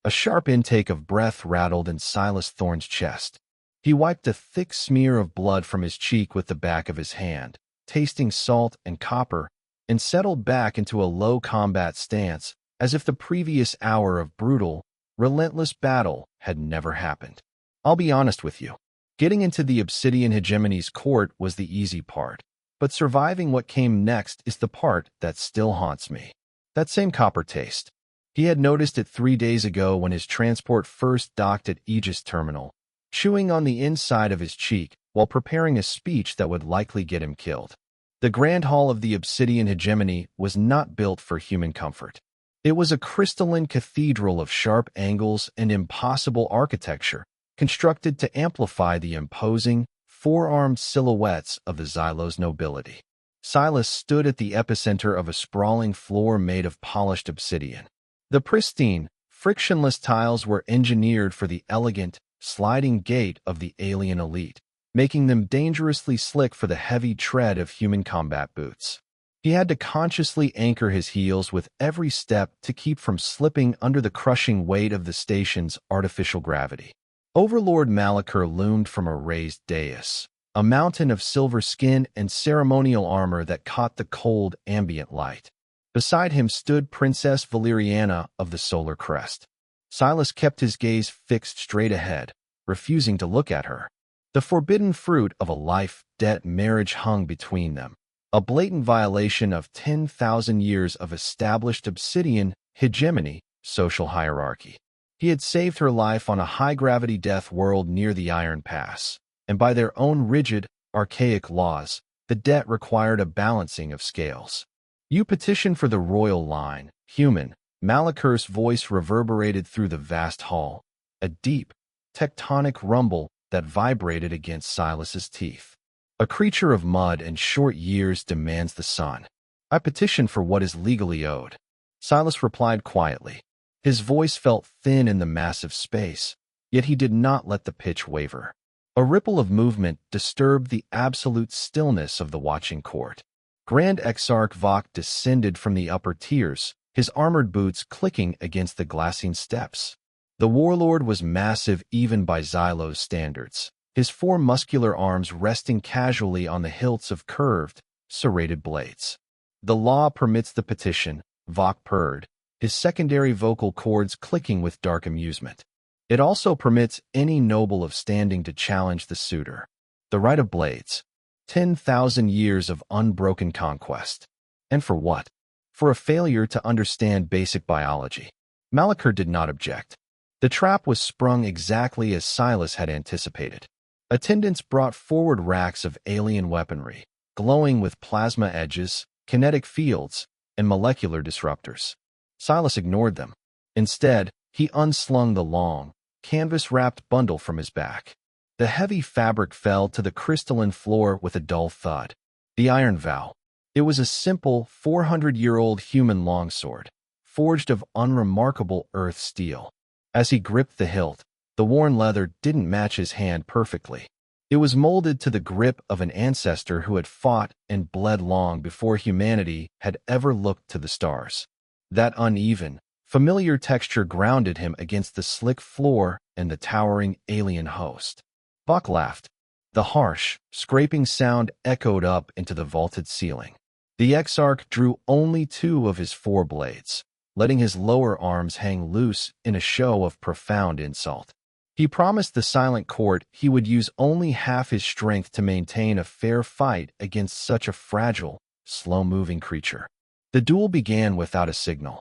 A sharp intake of breath rattled in Silas Thorne's chest. He wiped a thick smear of blood from his cheek with the back of his hand, tasting salt and copper, and settled back into a low combat stance as if the previous hour of brutal, relentless battle had never happened. I'll be honest with you. Getting into the Obsidian Hegemony's court was the easy part, but surviving what came next is the part that still haunts me. That same copper taste. He had noticed it 3 days ago when his transport first docked at Aegis Terminal, chewing on the inside of his cheek while preparing a speech that would likely get him killed. The Grand Hall of the Obsidian Hegemony was not built for human comfort. It was a crystalline cathedral of sharp angles and impossible architecture, constructed to amplify the imposing, four-armed silhouettes of the Xylos nobility. Silas stood at the epicenter of a sprawling floor made of polished obsidian. The pristine, frictionless tiles were engineered for the elegant, sliding gait of the alien elite, making them dangerously slick for the heavy tread of human combat boots. He had to consciously anchor his heels with every step to keep from slipping under the crushing weight of the station's artificial gravity. Overlord Malachur loomed from a raised dais, a mountain of silver skin and ceremonial armor that caught the cold, ambient light. Beside him stood Princess Valeriana of the Solar Crest. Silas kept his gaze fixed straight ahead, refusing to look at her. The forbidden fruit of a life-debt marriage hung between them, a blatant violation of 10,000 years of established obsidian hegemony social hierarchy. He had saved her life on a high-gravity death world near the Iron Pass, and by their own rigid, archaic laws, the debt required a balancing of scales. You petition for the royal line, human. Malachur's voice reverberated through the vast hall, a deep, tectonic rumble that vibrated against Silas's teeth. A creature of mud and short years demands the sun. I petition for what is legally owed. Silas replied quietly. His voice felt thin in the massive space, yet he did not let the pitch waver. A ripple of movement disturbed the absolute stillness of the watching court. Grand Exarch Vok descended from the upper tiers, his armored boots clicking against the glassine steps. The warlord was massive even by Xylos standards, his 4 muscular arms resting casually on the hilts of curved, serrated blades. The law permits the petition, Vok purred, his secondary vocal cords clicking with dark amusement. It also permits any noble of standing to challenge the suitor. The right of blades. 10,000 years of unbroken conquest. And for what? For a failure to understand basic biology. Malachur did not object. The trap was sprung exactly as Silas had anticipated. Attendants brought forward racks of alien weaponry, glowing with plasma edges, kinetic fields, and molecular disruptors. Silas ignored them. Instead, he unslung the long, canvas-wrapped bundle from his back. The heavy fabric fell to the crystalline floor with a dull thud. The iron vow. It was a simple, 400-year-old human longsword, forged of unremarkable earth steel. As he gripped the hilt, the worn leather didn't match his hand perfectly. It was molded to the grip of an ancestor who had fought and bled long before humanity had ever looked to the stars. That uneven, familiar texture grounded him against the slick floor and the towering alien host. Vok laughed. The harsh, scraping sound echoed up into the vaulted ceiling. The Exarch drew only 2 of his 4 blades, letting his lower arms hang loose in a show of profound insult. He promised the silent court he would use only half his strength to maintain a fair fight against such a fragile, slow-moving creature. The duel began without a signal.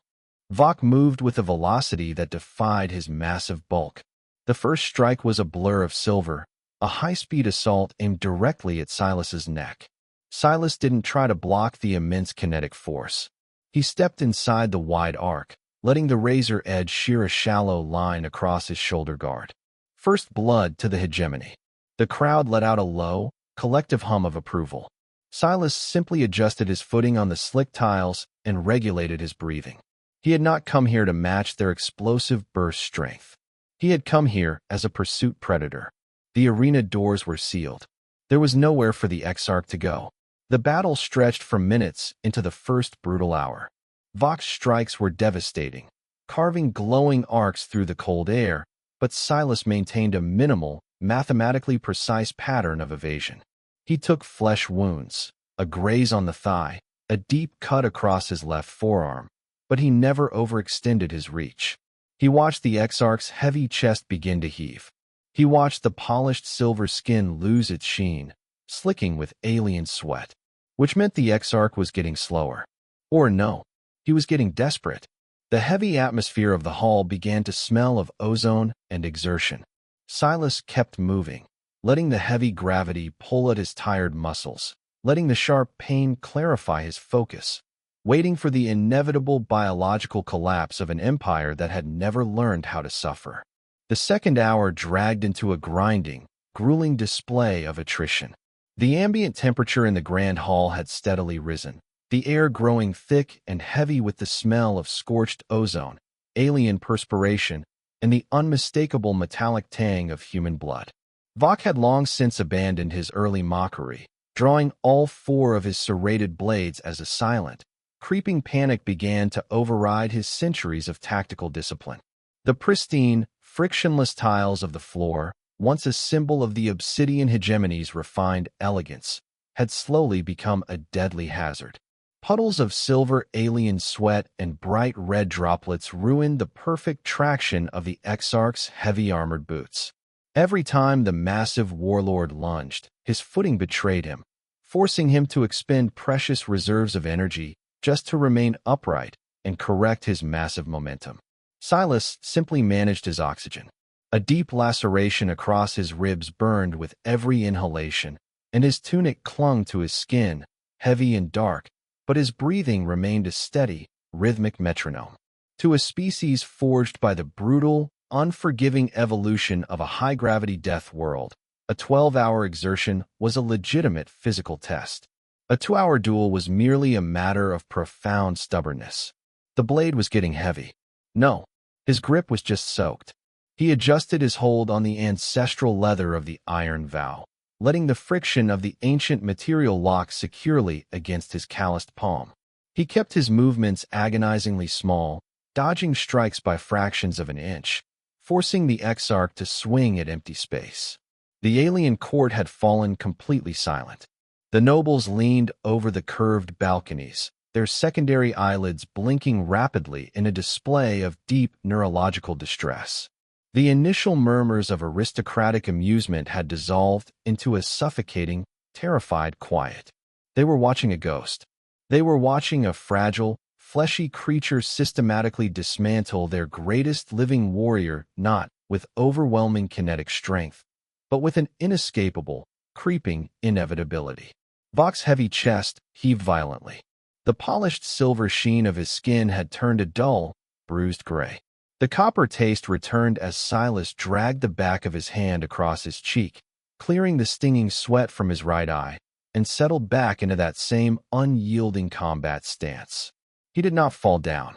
Vok moved with a velocity that defied his massive bulk. The first strike was a blur of silver, a high-speed assault aimed directly at Silas's neck. Silas didn't try to block the immense kinetic force. He stepped inside the wide arc, letting the razor edge shear a shallow line across his shoulder guard. First blood to the hegemony. The crowd let out a low, collective hum of approval. Silas simply adjusted his footing on the slick tiles and regulated his breathing. He had not come here to match their explosive burst strength. He had come here as a pursuit predator. The arena doors were sealed. There was nowhere for the Exarch to go. The battle stretched for minutes into the first brutal hour. Vok's strikes were devastating, carving glowing arcs through the cold air, but Silas maintained a minimal, mathematically precise pattern of evasion. He took flesh wounds, a graze on the thigh, a deep cut across his left forearm, but he never overextended his reach. He watched the Exarch's heavy chest begin to heave. He watched the polished silver skin lose its sheen, slicking with alien sweat, which meant the Exarch was getting slower. Or no, he was getting desperate. The heavy atmosphere of the hall began to smell of ozone and exertion. Silas kept moving, letting the heavy gravity pull at his tired muscles, letting the sharp pain clarify his focus, waiting for the inevitable biological collapse of an empire that had never learned how to suffer. The second hour dragged into a grinding, grueling display of attrition. The ambient temperature in the grand hall had steadily risen, the air growing thick and heavy with the smell of scorched ozone, alien perspiration, and the unmistakable metallic tang of human blood. Vok had long since abandoned his early mockery, drawing all four of his serrated blades as a silent, creeping panic began to override his centuries of tactical discipline. The pristine, frictionless tiles of the floor, once a symbol of the obsidian hegemony's refined elegance, had slowly become a deadly hazard. Puddles of silver alien sweat and bright red droplets ruined the perfect traction of the Exarch's heavy armored boots. Every time the massive warlord lunged, his footing betrayed him, forcing him to expend precious reserves of energy just to remain upright and correct his massive momentum. Silas simply managed his oxygen. A deep laceration across his ribs burned with every inhalation, and his tunic clung to his skin, heavy and dark, but his breathing remained a steady, rhythmic metronome. To a species forged by the brutal, unforgiving evolution of a high-gravity death world, a 12-hour exertion was a legitimate physical test. A 2-hour duel was merely a matter of profound stubbornness. The blade was getting heavy. No, his grip was just soaked. He adjusted his hold on the ancestral leather of the iron vow, letting the friction of the ancient material lock securely against his calloused palm. He kept his movements agonizingly small, dodging strikes by fractions of an inch, forcing the Exarch to swing at empty space. The alien court had fallen completely silent. The nobles leaned over the curved balconies, their secondary eyelids blinking rapidly in a display of deep neurological distress. The initial murmurs of aristocratic amusement had dissolved into a suffocating, terrified quiet. They were watching a ghost. They were watching a fragile, fleshy creature systematically dismantle their greatest living warrior, not with overwhelming kinetic strength, but with an inescapable, creeping inevitability. Vok's heavy chest heaved violently. The polished silver sheen of his skin had turned a dull, bruised gray. The copper taste returned as Silas dragged the back of his hand across his cheek, clearing the stinging sweat from his right eye, and settled back into that same unyielding combat stance. He did not fall down.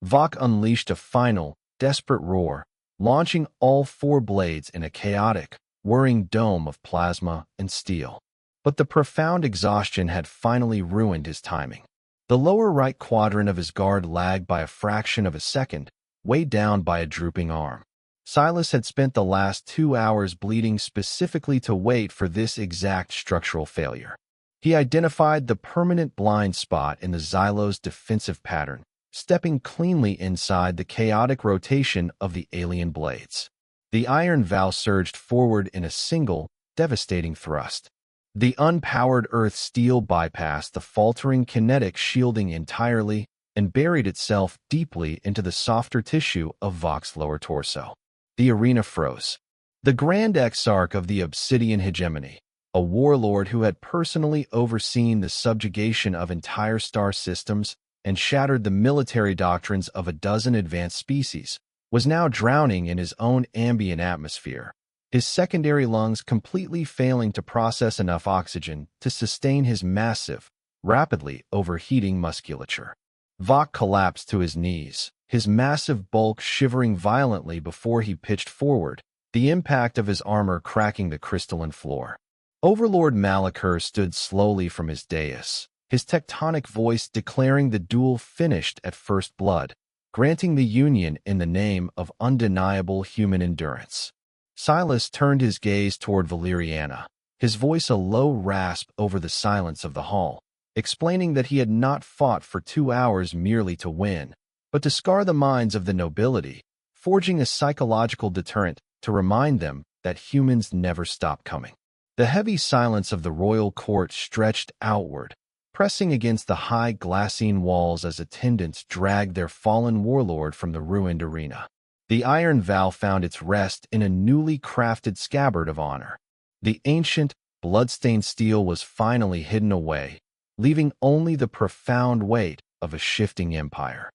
Vok unleashed a final, desperate roar, launching all four blades in a chaotic, whirring dome of plasma and steel. But the profound exhaustion had finally ruined his timing. The lower right quadrant of his guard lagged by a fraction of a second, weighed down by a drooping arm. Silas had spent the last 2 hours bleeding specifically to wait for this exact structural failure. He identified the permanent blind spot in the Xylo's defensive pattern, stepping cleanly inside the chaotic rotation of the alien blades. The iron vow surged forward in a single, devastating thrust. The unpowered earth steel bypassed the faltering kinetic shielding entirely and buried itself deeply into the softer tissue of Vok's lower torso. The arena froze. The Grand Exarch of the Obsidian Hegemony, a warlord who had personally overseen the subjugation of entire star systems and shattered the military doctrines of a dozen advanced species, was now drowning in his own ambient atmosphere, his secondary lungs completely failing to process enough oxygen to sustain his massive, rapidly overheating musculature. Vok collapsed to his knees, his massive bulk shivering violently before he pitched forward, the impact of his armor cracking the crystalline floor. Overlord Malachur stood slowly from his dais, his tectonic voice declaring the duel finished at first blood, granting the union in the name of undeniable human endurance. Silas turned his gaze toward Valeriana, his voice a low rasp over the silence of the hall, explaining that he had not fought for 2 hours merely to win, but to scar the minds of the nobility, forging a psychological deterrent to remind them that humans never stop coming. The heavy silence of the royal court stretched outward, pressing against the high glassine walls as attendants dragged their fallen warlord from the ruined arena. The iron vow found its rest in a newly crafted scabbard of honor. The ancient, blood-stained steel was finally hidden away, leaving only the profound weight of a shifting empire.